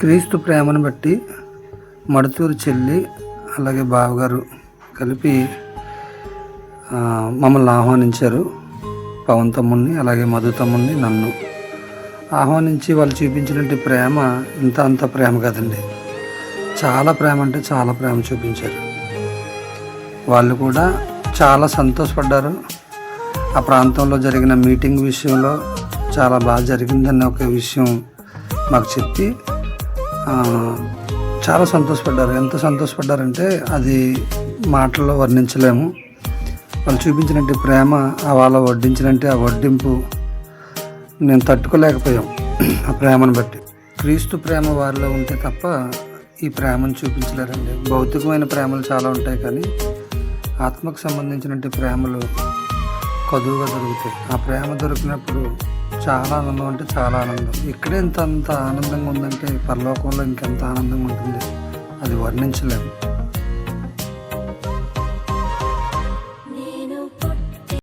క్రీస్తు ప్రేమను బట్టి మడుతూరు చెల్లి అలాగే బావగారు కలిపి మమ్మల్ని ఆహ్వానించారు. పవన్ తమ్ముడిని అలాగే మధు తమ్ముడిని నన్ను ఆహ్వానించి వాళ్ళు చూపించినట్టు ప్రేమ అంత ప్రేమ కదండి. చాలా ప్రేమ అంటే చాలా ప్రేమ చూపించారు. వాళ్ళు కూడా చాలా సంతోషపడ్డారు. ఆ ప్రాంతంలో జరిగిన మీటింగ్ విషయంలో చాలా బాగా జరిగిందన్న ఒక విషయం మాకు చెప్పి చాలా సంతోషపడ్డారు. ఎంత సంతోషపడ్డారంటే అది మాటల్లో వర్ణించలేము. వాళ్ళు చూపించినట్టు ప్రేమ, వాళ్ళ వడ్డించినట్టు ఆ వడ్డింపు నేను తట్టుకోలేకపోయాం. ఆ ప్రేమను బట్టి క్రీస్తు ప్రేమ వారిలో ఉంటే తప్ప ఈ ప్రేమను చూపించలేరండి. భౌతికమైన ప్రేమలు చాలా ఉంటాయి, కానీ ఆత్మకు సంబంధించినట్టు ప్రేమలు కొదువుగా దొరుకుతాయి. ఆ ప్రేమ దొరికినప్పుడు చాలా ఆనందం అంటే చాలా ఆనందం. ఇక్కడే అంత ఆనందంగా ఉందంటే పరలోకంలో ఇంకెంత ఆనందంగా ఉంటుంది, అది వర్ణించలేము.